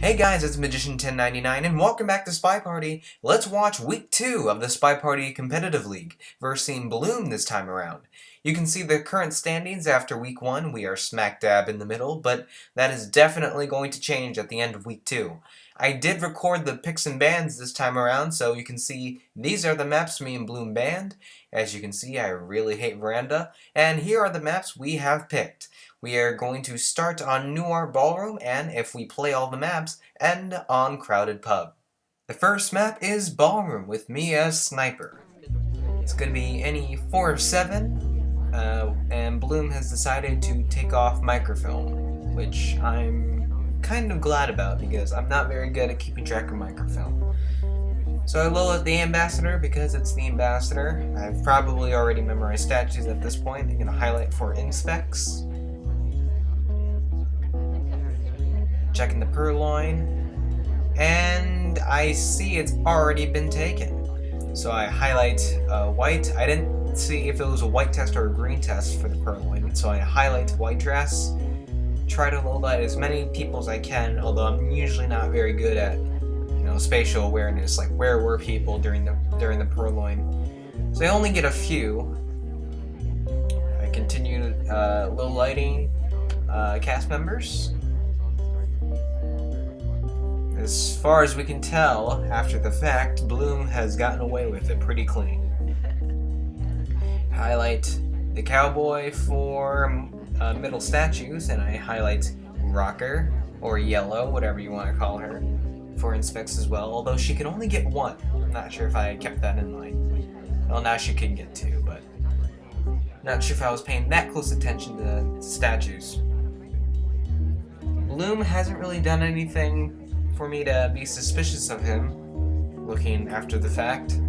Hey guys, it's Magician1099 and welcome back to SpyParty. Let's watch week 2 of the SpyParty Competitive League versus Ballroom this time around. You can see the current standings after week 1. We are smack dab in the middle, but that is definitely going to change at the end of week 2. I did record the picks and bans this time around, so you can see these are the maps me and Bloom banned. As you can see, I really hate Veranda, and here are the maps we have picked. We are going to start on Noir Ballroom, and if we play all the maps, end on Crowded Pub. The first map is Ballroom, with me as Sniper. It's going to be any 4 of 7, and Bloom has decided to take off microfilm, which I'm kind of glad about because I'm not very good at keeping track of microfilm. So I low at the ambassador because it's the ambassador. I've probably already memorized statues at this point. I'm going to highlight for inspects. Checking the purloin, and I see it's already been taken. So I highlight white. I didn't see if it was a white test or a green test for the purloin, so I highlight white dress. Try to low light as many people as I can, although I'm usually not very good at, spatial awareness, like where were people during the purloin. So I only get a few. I continue low lighting cast members. As far as we can tell, after the fact, Bloom has gotten away with it pretty clean. Highlight the cowboy for middle statues, and I highlight Rocker, or Yellow, whatever you want to call her, for inspects as well, although she can only get 1. I'm not sure if I kept that in mind. Well, now she can get 2, but not sure if I was paying that close attention to statues. Bloom hasn't really done anything for me to be suspicious of him, looking after the fact.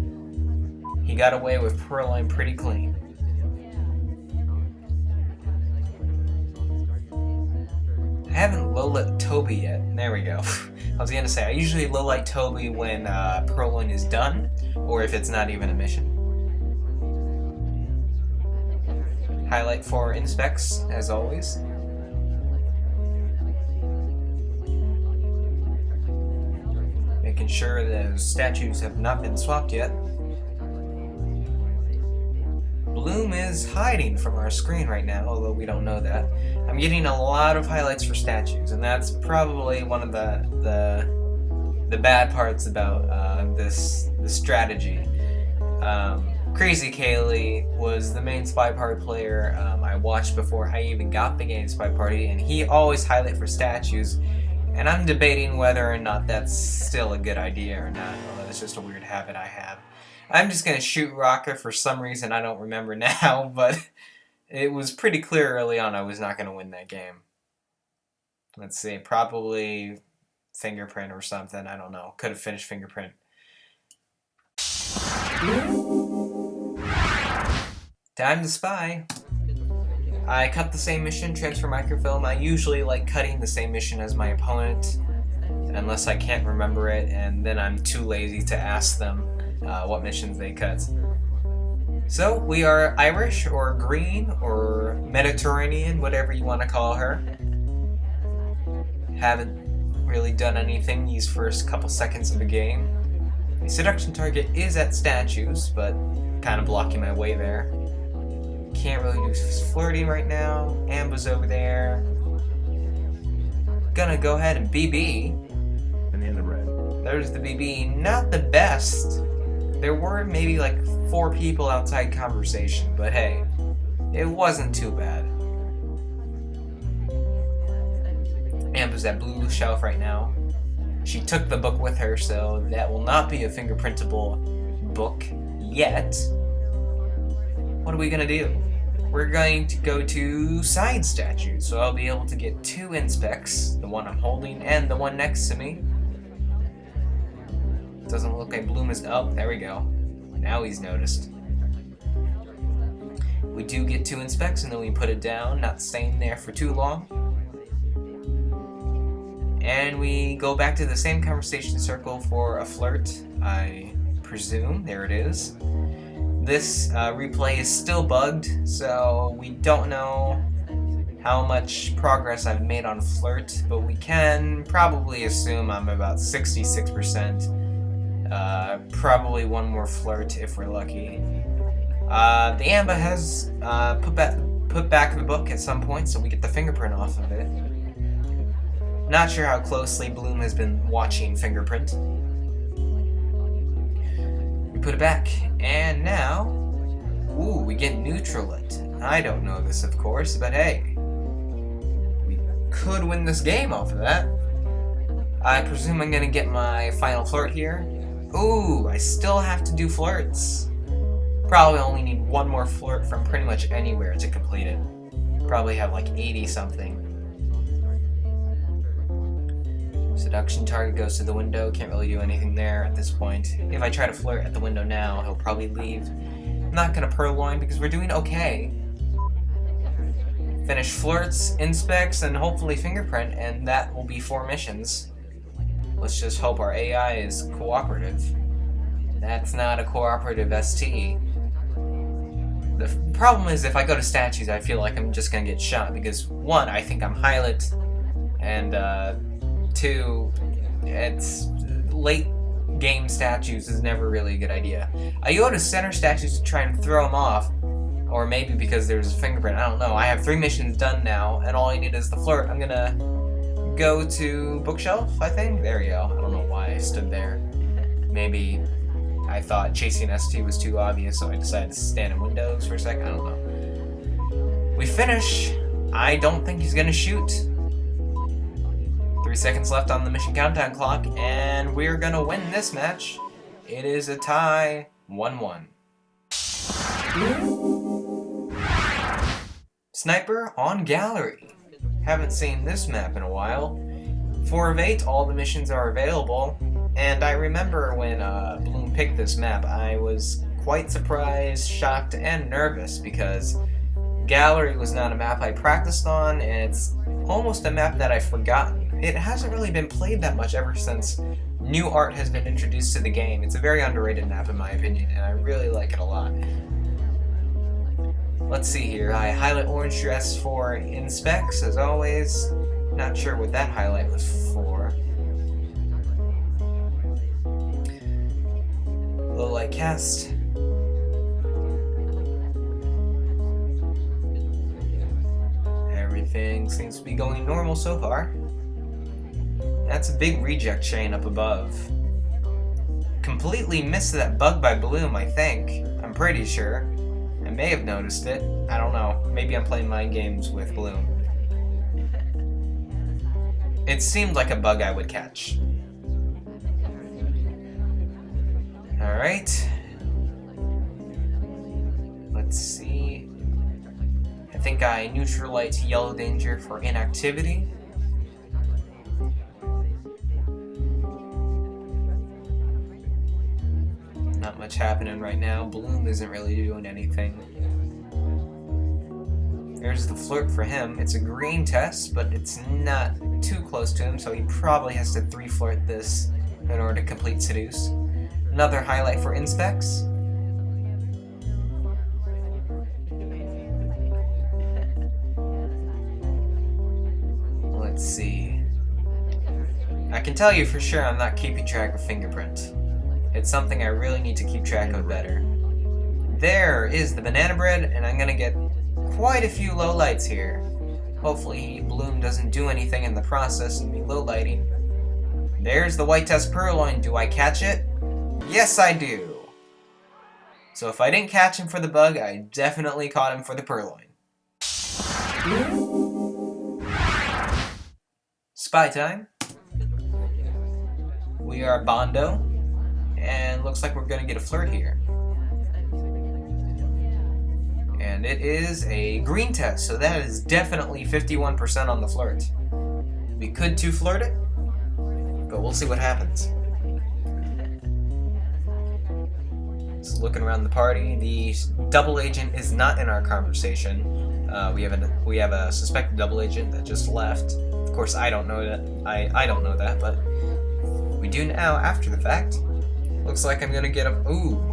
He got away with purloin pretty clean. I haven't low-lit Toby yet. There we go. I was gonna say, I usually low-light Toby when purloin is done, or if it's not even a mission. Highlight for inspects, as always. Making sure those statues have not been swapped yet. Bloom is hiding from our screen right now, although we don't know that. I'm getting a lot of highlights for statues, and that's probably one of the bad parts about this strategy. Crazy Kaylee was the main SpyParty player I watched before I even got the game SpyParty, and he always highlight for statues. And I'm debating whether or not that's still a good idea or not, although it's just a weird habit I have. I'm just going to shoot Rocker for some reason I don't remember now, but it was pretty clear early on I was not going to win that game. Let's see, probably fingerprint or something, I don't know. Could have finished fingerprint. Time to spy. I cut the same mission, transfer microfilm. I usually like cutting the same mission as my opponent, unless I can't remember it, and then I'm too lazy to ask them what missions they cut. So, we are Irish, or green, or Mediterranean, whatever you want to call her. Haven't really done anything these first couple seconds of the game. The seduction target is at statues, but kind of blocking my way there. Can't really do flirting right now. Amber's over there. Gonna go ahead and BB. And in the red. There's the BB. Not the best. There were maybe like 4 people outside conversation, but hey, it wasn't too bad. Amber's at blue shelf right now. She took the book with her, so that will not be a fingerprintable book yet. What are we gonna do? We're going to go to side statues, so I'll be able to get 2 inspects, the one I'm holding and the one next to me. Doesn't look like Bloom is up. There we go. Now he's noticed. We do get 2 inspects and then we put it down, not staying there for too long. And we go back to the same conversation circle for a flirt, I presume. There it is. This replay is still bugged, so we don't know how much progress I've made on flirt, but we can probably assume I'm about 66%. Probably one more flirt if we're lucky. The Amba has put back the book at some point, so we get the fingerprint off of it. Not sure how closely Bloom has been watching Fingerprint. We put it back, and now, ooh, we get neutral it. I don't know this, of course, but hey, we could win this game off of that. I presume I'm gonna get my final flirt here. Ooh, I still have to do flirts. Probably only need one more flirt from pretty much anywhere to complete it. Probably have like 80 something. Seduction target goes to the window, can't really do anything there at this point. If I try to flirt at the window now, he'll probably leave. I'm not gonna purloin because we're doing okay. Finish flirts, inspects, and hopefully fingerprint, and that will be 4 missions. Let's just hope our AI is cooperative. That's not a cooperative ST. The problem is if I go to statues, I feel like I'm just gonna get shot because 1, I think I'm Hylet, and 2, it's late game statues is never really a good idea. I go to center statues to try and throw them off, or maybe because there's a fingerprint, I don't know. I have 3 missions done now, and all I need is the flirt. I'm gonna go to bookshelf, I think? There we go. I don't know why I stood there. Maybe I thought chasing ST was too obvious, so I decided to stand in windows for a second. I don't know. We finish. I don't think he's gonna shoot. 3 seconds left on the mission countdown clock, and we're gonna win this match. It is a tie, 1-1. Sniper on gallery. Haven't seen this map in a while. 4 of 8, all the missions are available, and I remember when Bloom picked this map, I was quite surprised, shocked, and nervous because gallery was not a map I practiced on, and it's almost a map that I've forgotten. It hasn't really been played that much ever since new art has been introduced to the game. It's a very underrated map in my opinion, and I really like it a lot. Let's see here. I highlight orange dress for inspects, as always. Not sure what that highlight was for. Low light cast. Everything seems to be going normal so far. That's a big reject chain up above. Completely missed that bug by Bloom, I think. I'm pretty sure. I may have noticed it. I don't know. Maybe I'm playing mind games with Bloom. It seemed like a bug I would catch. Alright. Let's see. I think I neutralized yellow danger for inactivity. Not much happening right now. Bloom isn't really doing anything. There's the flirt for him. It's a green test, but it's not too close to him, so he probably has to 3 flirt this in order to complete seduce. Another highlight for inspects. Let's see. I can tell you for sure I'm not keeping track of fingerprint. It's something I really need to keep track of better. There is the banana bread, and I'm gonna get quite a few low lights here. Hopefully Bloom doesn't do anything in the process of me low lighting. There's the white test purloin. Do I catch it? Yes, I do. So if I didn't catch him for the bug, I definitely caught him for the purloin. Spy time. We are Bondo, and looks like we're gonna get a flirt here. And it is a green test, so that is definitely 51% on the flirt. We could 2 flirt it, but we'll see what happens. Just looking around the party, the double agent is not in our conversation. We have a suspected double agent that just left. Of course, I don't know that. I don't know that, but we do now after the fact. Looks like I'm gonna get a ooh.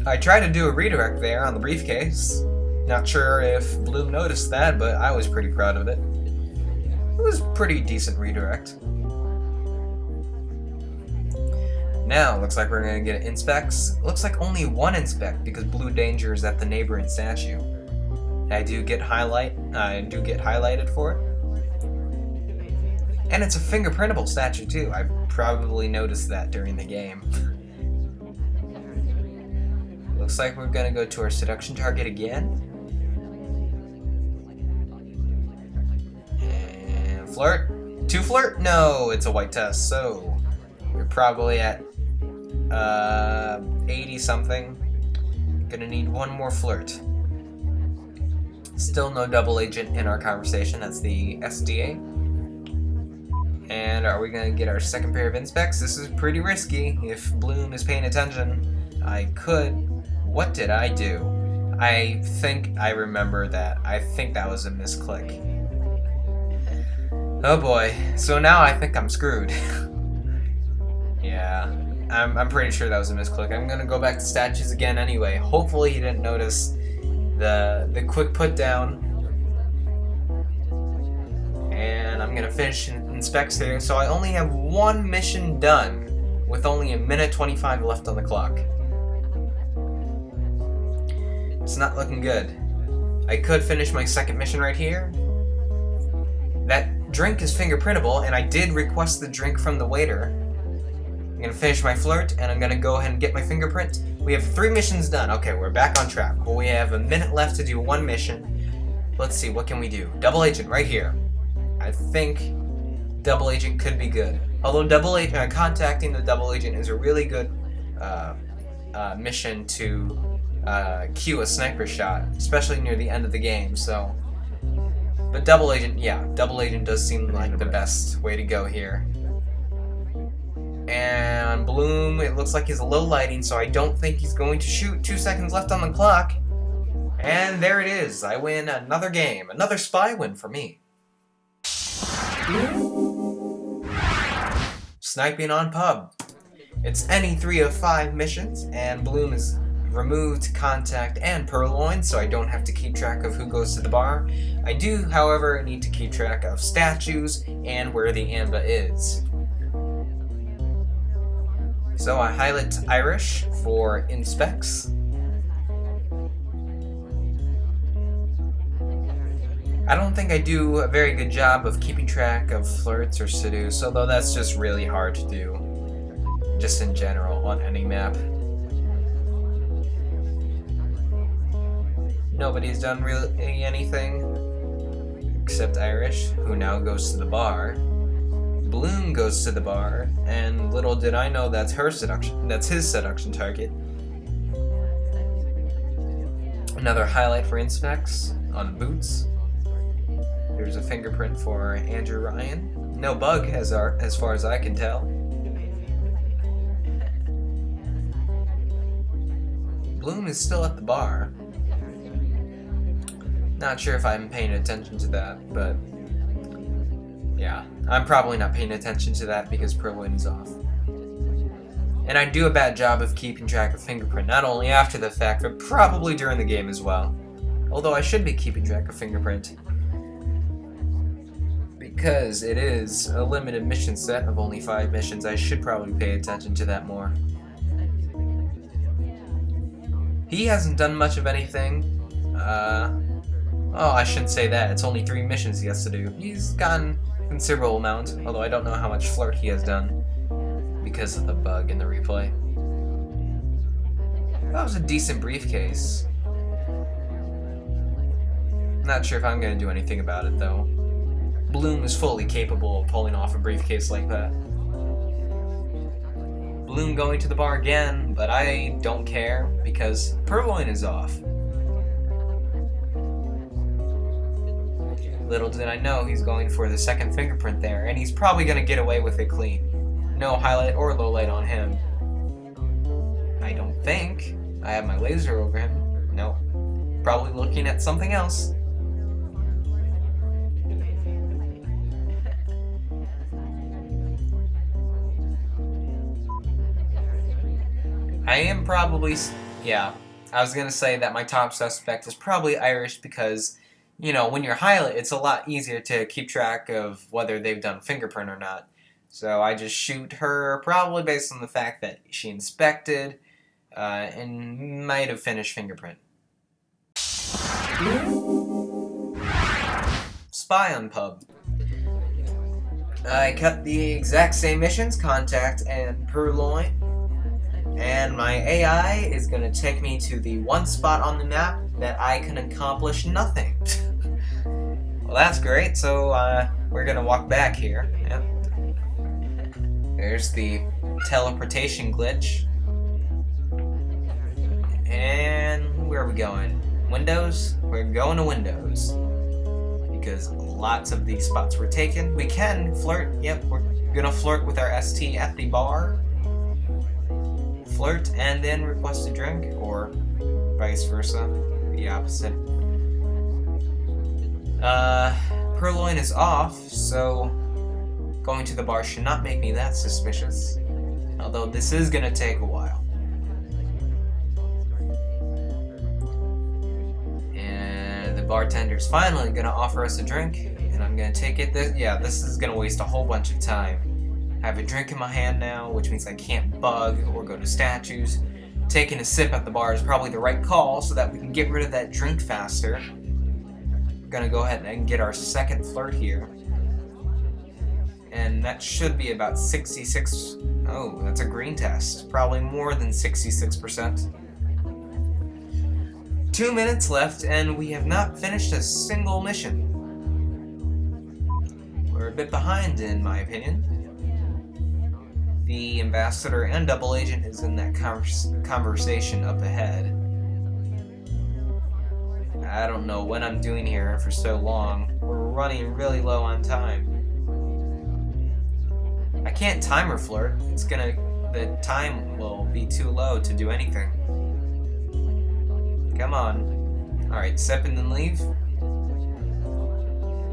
I tried to do a redirect there on the briefcase. Not sure if Bloom noticed that, but I was pretty proud of it. It was a pretty decent redirect. Now, looks like we're going to get inspects. Looks like only one inspect because Blue Danger is at the neighboring statue. I do get highlighted for it. And it's a fingerprintable statue too. I probably noticed that during the game. Looks like we're going to go to our seduction target again. And flirt. 2 flirt? No, it's a white test, so we're probably at 80 something. Gonna need 1 more flirt. Still no double agent in our conversation. That's the SDA. And are we gonna get our second pair of inspects? This is pretty risky. If Bloom is paying attention, I could. What did I do? I think I remember that. I think that was a misclick. Oh boy. So now I think I'm screwed. Yeah. I'm pretty sure that was a misclick. I'm gonna go back to statues again anyway. Hopefully he didn't notice the quick put down. And I'm gonna finish inspects here. So I only have 1 mission done with only 1:25 left on the clock. It's not looking good. I could finish my second mission right here. That drink is fingerprintable, and I did request the drink from the waiter. I'm gonna finish my flirt, and I'm gonna go ahead and get my fingerprint. We have 3 missions done. Okay, we're back on track. Well, we have a minute left to do 1 mission. Let's see, what can we do? Double agent right here. I think double agent could be good. Although contacting the double agent is a really good mission to cue a sniper shot, especially near the end of the game. So, but double agent does seem like the best way to go here. And Bloom, it looks like he's low lighting, so I don't think he's going to shoot. 2 seconds left on the clock. And there it is. I win another game. Another spy win for me. Sniping on pub. It's any 3 of 5 missions, and Bloom is removed, contact, and purloined, so I don't have to keep track of who goes to the bar. I do, however, need to keep track of statues and where the AMBA is. So I highlight Irish for inspects. I don't think I do a very good job of keeping track of flirts or seduce, although that's just really hard to do, just in general, on any map. Nobody's done really anything, except Irish, who now goes to the bar. Bloom goes to the bar, and little did I know that's his seduction target. Another highlight for inspects on boots. There's a fingerprint for Andrew Ryan. No bug as far as I can tell. Bloom is still at the bar. Not sure if I'm paying attention to that, but yeah, I'm probably not paying attention to that because purloin is off. And I do a bad job of keeping track of fingerprint, not only after the fact, but probably during the game as well. Although I should be keeping track of fingerprint, because it is a limited mission set of only 5 missions. I should probably pay attention to that more. He hasn't done much of anything. Oh, I shouldn't say that. It's only 3 missions he has to do. He's gotten a considerable amount, although I don't know how much flirt he has done because of the bug in the replay. That was a decent briefcase. Not sure if I'm going to do anything about it, though. Bloom is fully capable of pulling off a briefcase like that. Bloom going to the bar again, but I don't care because purloin is off. Little did I know he's going for the second fingerprint there, and he's probably going to get away with it clean. No highlight or low light on him. I don't think. I have my laser over him. Nope. Probably looking at something else. I am probably, yeah, I was gonna say that my top suspect is probably Irish because, you know, when you're highlight, it's a lot easier to keep track of whether they've done fingerprint or not. So I just shoot her probably based on the fact that she inspected and might have finished fingerprint. Spy on pub. I cut the exact same missions, contact and purloin, and my AI is going to take me to the one spot on the map that I can accomplish nothing. Well, that's great, so we're going to walk back here. Yep. There's the teleportation glitch. And where are we going? Windows? We're going to Windows. Because lots of these spots were taken. We can flirt. Yep, we're gonna flirt with our ST at the bar. Flirt and then request a drink, or vice versa, the opposite. Purloin is off, so going to the bar should not make me that suspicious. Although this is gonna take a while. Bartender's finally gonna offer us a drink, and I'm gonna take it. This is gonna waste a whole bunch of time. I have a drink in my hand now, which means I can't bug or go to statues. Taking a sip at the bar is probably the right call so that we can get rid of that drink faster. I'm gonna go ahead and get our second flirt here. And that should be about 66. Oh, that's a green test. Probably more than 66%. 2 minutes left, and we have not finished a single mission. We're a bit behind, in my opinion. The ambassador and double agent is in that conversation up ahead. I don't know what I'm doing here for so long. We're running really low on time. I can't timer flirt. The time will be too low to do anything. Come on. Alright, sip and then leave.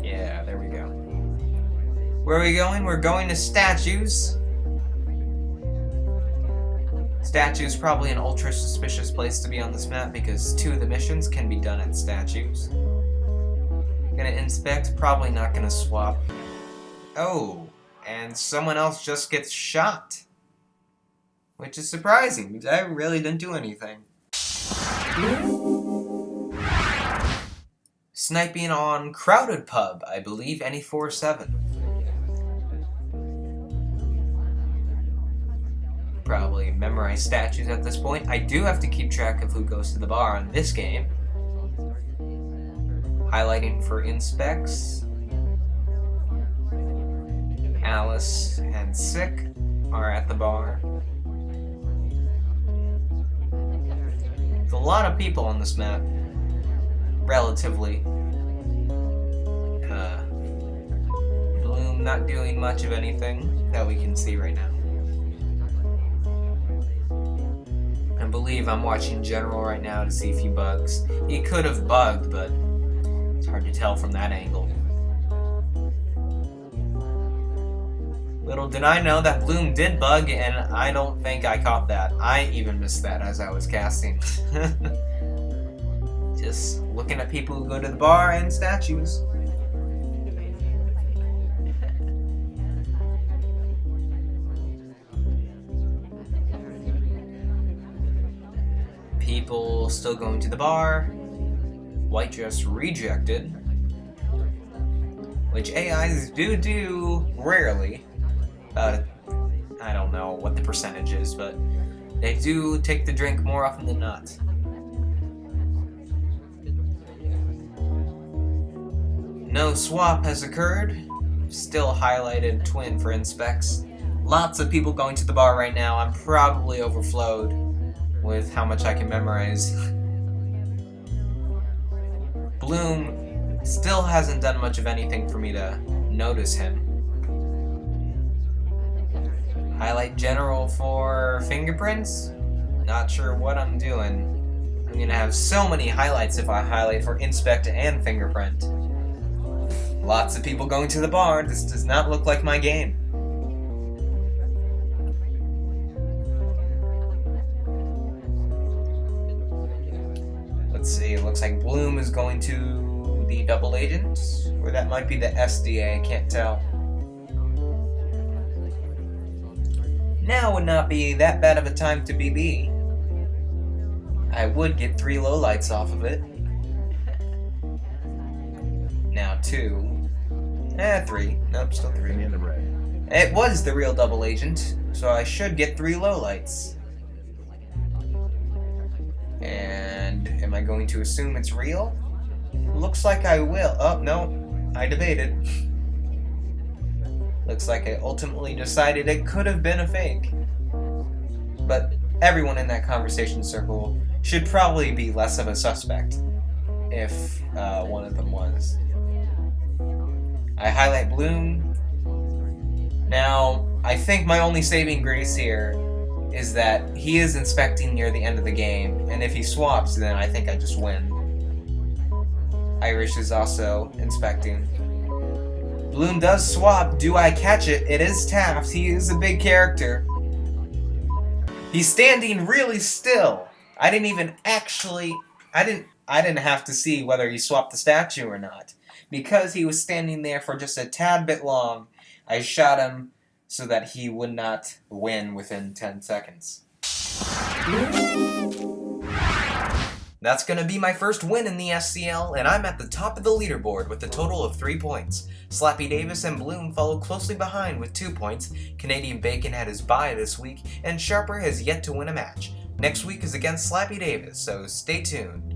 Yeah, there we go. Where are we going? We're going to statues. Statues probably an ultra suspicious place to be on this map because 2 of the missions can be done at statues. Gonna inspect, probably not gonna swap. Oh, and someone else just gets shot. Which is surprising because I really didn't do anything. Sniping on crowded pub, I believe, any 4-7. Probably memorize statues at this point. I do have to keep track of who goes to the bar on this game. Highlighting for inspects. Alice and Sick are at the bar. There's a lot of people on this map. Relatively. Bloom not doing much of anything that we can see right now. I believe I'm watching General right now to see if he bugs. He could have bugged, but it's hard to tell from that angle. Little did I know that Bloom did bug, and I don't think I caught that. I even missed that as I was casting. Just looking at people who go to the bar and statues. People still going to the bar. White dress rejected. Which AIs do rarely. I don't know what the percentage is, but they do take the drink more often than not. No swap has occurred. Still highlighted twin for inspects. Lots of people going to the bar right now. I'm probably overflowed with how much I can memorize. Bloom still hasn't done much of anything for me to notice him. Highlight General for fingerprints. Not sure what I'm doing. I'm gonna have so many highlights if I highlight for inspect and fingerprint. Lots of people going to the bar. This does not look like my game. looks like Bloom is going to the double agent, or that might be the SDA, I can't tell. Now would not be that bad of a time to BB. I would get 3 lowlights off of it. Now 2. 3. Nope, still 3. It was the real double agent, so I should get 3 lowlights. And am I going to assume it's real? Looks like I will. Oh, no. I debated. Looks like I ultimately decided it could have been a fake. But everyone in that conversation circle should probably be less of a suspect if one of them was. I highlight Bloom. Now, I think my only saving grace here is that he is inspecting near the end of the game, and if he swaps, then I think I just win. Irish is also inspecting. Bloom does swap. Do I catch it? It is Taft. He is a big character. He's standing really still. I didn't have to see whether he swapped the statue or not. Because he was standing there for just a tad bit long, I shot him so that he would not win within 10 seconds. That's going to be my first win in the SCL, and I'm at the top of the leaderboard with a total of 3 points. Slappy Davis and Bloom follow closely behind with 2 points. Canadian Bacon had his bye this week, and Sharper has yet to win a match. Next week is against Slappy Davis, so stay tuned.